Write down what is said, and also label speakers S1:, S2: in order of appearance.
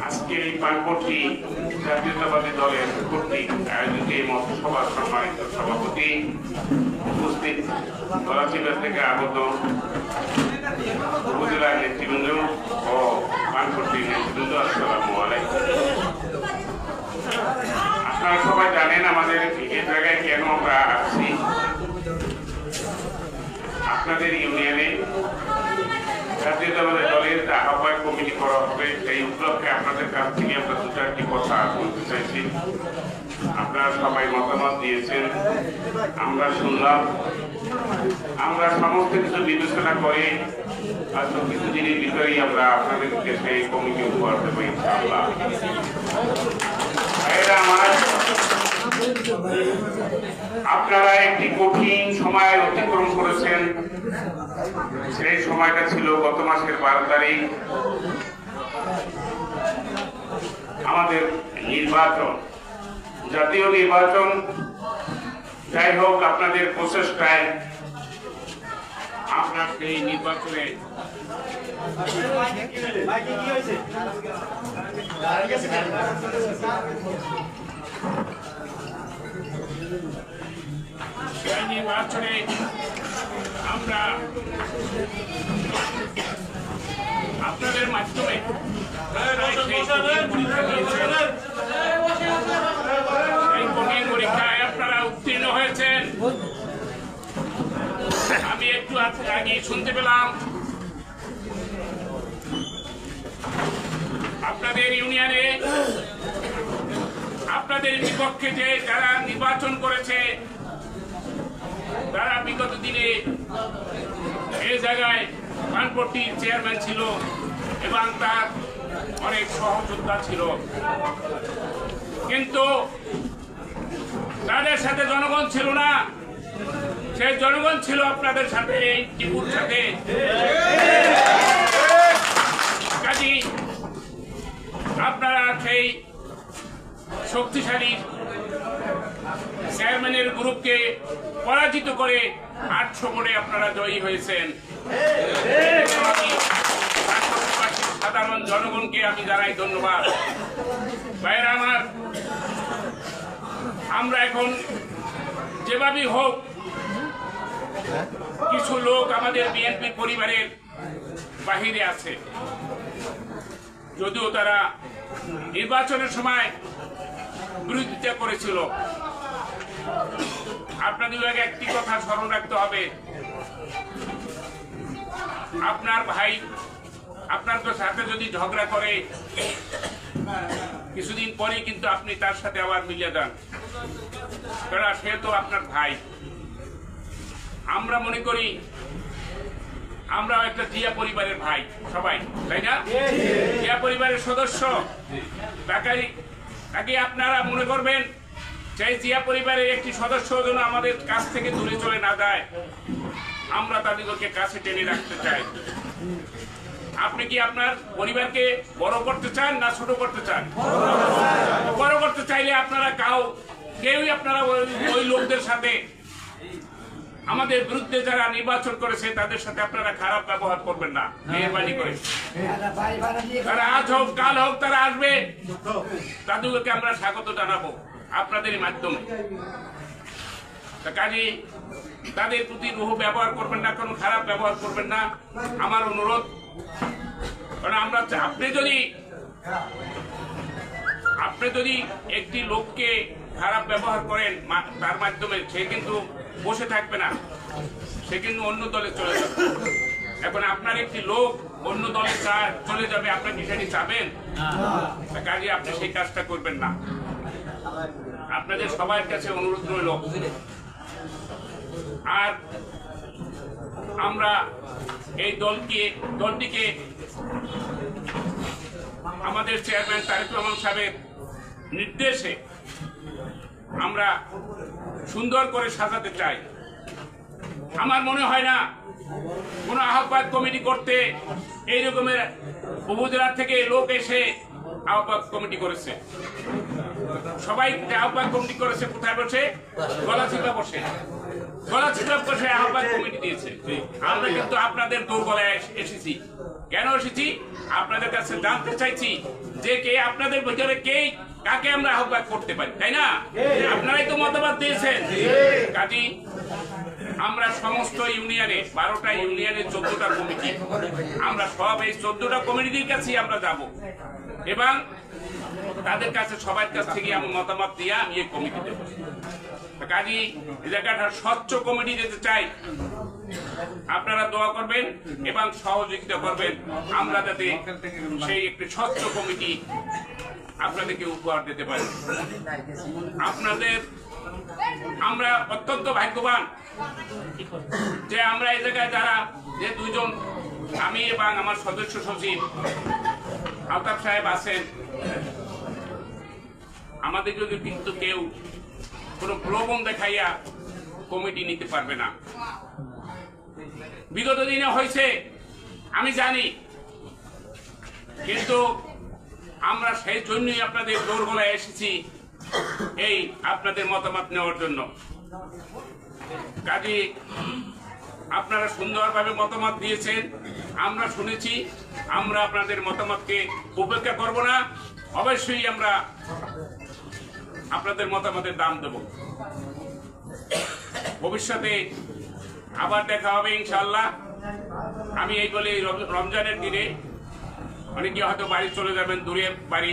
S1: আজকে এই পানপট্টি জাতীয়তাবাদী দলের কর্তৃক আয়োজিত এই মতসভার সম্মানিত সভাপতি, উপস্থিত গলাচিপা থেকে আগত উপজেলা নেতৃবৃন্দ ও পানপট্টির নেতৃবৃন্দ, আসসালামু আলাইকুম। আপনারা সবাই জানেন আমাদের এই জায়গায় কেন আমরা আসছি। আপনাদের ইউনিয়নে জাতীয়তাবাদী দলের আহ্বায়ক কমিটি করা হবে, সেই উপলক্ষে আপনাদের কাছ থেকে আমরা দু চারটি কথা বলতে চাইছি। আপনারা সবাই মতামত দিয়েছেন, আমরা শুনলাম। আমরা সমস্ত কিছু বিবেচনা করে হয়তো কিছুদিনের ভিতরেই আমরা আপনাদেরকে সেই কমিটি উপহার দেবো ইনশাআল্লাহ। আমার আপনারা একটি কঠিন সময় অতিক্রম করেছেন। সেই সময়টা ছিল গত মাসের 12 তারিখ আমাদের নির্বাচন, জাতীয় নির্বাচন। যাই হোক, আপনাদের প্রচেষ্টায় আপনার সেই নির্বাচনে নির্বাচনে আমরা আপনাদের মাধ্যমে পরীক্ষায় আপনারা উত্তীর্ণ হয়েছেন। আমি একটু আগে শুনতে পেলাম আপনাদের ইউনিয়নে আপনাদের বিপক্ষে যে যারা নির্বাচন করেছে তারা বিগত দিনে এই জায়গায় পানপট্টির চেয়ারম্যান ছিল এবং তার অনেক সহযোদ্ধা ছিল, কিন্তু তাদের সাথে জনগণ ছিল না। সেই জনগণ ছিল আপনাদের সাথে, এই টিপুর সাথে। কাজী আপনারা সেই শক্তিশালী চেয়ারম্যানের গ্রুপকে পরাজিত করে 800 ভোটে আপনারা জয়ী হয়েছেন। সাধারণ জনগণকে আমি জানাই ধন্যবাদ। ভাইয়েরা আমার, আমরা এখন যেভাবেই হোক, কিছু লোক আমাদের বিএনপি পরিবারের বাহিরে আছে, যদিও তারা নির্বাচনের সময় বিরোধিতা করেছিল। আপনাদের একটি কথা স্মরণ রাখতে হবে, আপনার ভাই আপনার সাথে যদি ঝগড়া করে কিছুদিন পরে কিন্তু আপনি তার সাথে আবার মিলিয়ে যান, কারণ সে তো আপনার ভাই। আমরা মনে করি আমরা একটা জিয়া পরিবারের ভাই সবাই, তাই না? জিয়া পরিবারের সদস্য, তাকে আপনারা মনে করবেন সেই জিয়া পরিবারের একটি সদস্য যেন আমাদের কাছ থেকে দূরে চলে না যায়, আমরা তাদেরকে কাছে টেনে রাখতে চাই। আপনি কি আপনার পরিবারকে বড় করতে চান না ছোট করতে চান? বড় করতে চাইলে আপনারা কেউই আপনারা ওই লোকদের সাথে, আমাদের বিরুদ্ধে যারা নির্বাচন করেছে তাদের সাথে আপনারা খারাপ ব্যবহার করবেন না, মেহরবানি করে। তারা আজ হোক কাল হোক তারা আসবে, তাদেরকে আমরা স্বাগত জানাবো আপনাদের মাধ্যমে। কাজে তাদের প্রতি রূঢ় ব্যবহার করবেন না, কোনো খারাপ ব্যবহার করবেন না, আমার অনুরোধ। কারণ আমরা আপনি যদি একটি লোককে খারাপ ব্যবহার করেন তার মাধ্যমে, সে কিন্তু বসে থাকবে না, সে কিন্তু অন্য দলে চলে যাবে। এখন আপনার একটি লোক অন্য দলে চলে যাবে, আপনি কি সেটি চাবেন? কাজে আপনি সেই কাজটা করবেন না। আপনাদের সবার কাছে অনুরোধ রইল। আর আমরা এই দলটিকে আমাদের চেয়ারম্যান তারেক রহমান সাহেবের নির্দেশে আমরা সুন্দর করে সাজাতে চাই। আমার মনে হয় না কোনো আহ্বায়ক কমিটি করতে এই রকমের উপজেলা থেকে লোক এসে আহ্বায়ক কমিটি করেছে। সবাই আহ্বায়ক কমিটি করেছে কোথায় বসে? গলাচিপা বসে। গলাচিপা বসে আহ্বায়ক কমিটি দিয়েছে। আমরা কিন্তু আপনাদের দোরগোলায় এসেছি। কেন এসেছি? আপনাদের কাছে জানতে চাইছি যে কে আপনাদের ভিতরে কাকে আমরা আহ্বান করতে পারি, তাই না? আপনারাই তো মতামত দিয়েছেন। কাজী আমরা সমস্ত ইউনিয়নে 12টা ইউনিয়নের 14টা কমিটি, আমরা সব এই 14টা কমিটির কাছেই আমরা যাব এবং তাদের কাছে সবার কাছ থেকে আমি মতামত দিয়ে আমি এই কমিটি দেব। কাজী এই জায়গাটা স্বচ্ছ কমিটি যেতে চাই, আপনারা দোয়া করবেন এবং সহযোগিতা করবেন, আমরা যাতে সেই একটি স্বচ্ছ কমিটি আপনাদেরকে উপহার দিতে পারি। আমরা অত্যন্ত ভাগ্যবান যে আমরা এই জায়গায় যারা যে দুইজন, আমি এবং আমার সদস্য সচিব আলতাফ সাহেব আছেন, আমাদের যদি কিন্তু কেউ কোনো প্রলোভন দেখাইয়া কমিটি নিতে পারবে না। বিগত দিনে হয়েছে আমি জানি, কিন্তু আমরা সেই জন্যই আপনাদের দৌড়গোলায় এসেছি, এই আপনাদের মতামত নেওয়ার জন্য। কাজে আপনারা সুন্দরভাবে মতামত দিয়েছেন, আমরা শুনেছি, আমরা আপনাদের মতামতকে উপেক্ষা করব না, অবশ্যই আমরা আপনাদের মতামতের দাম দেব। ভবিষ্যতে আবার দেখা হবে ইনশাআল্লাহ। আমি এই বলে রমজানের দিনে অনেকে হয়তো বাড়ি চলে যাবেন, দূরে বাড়ি।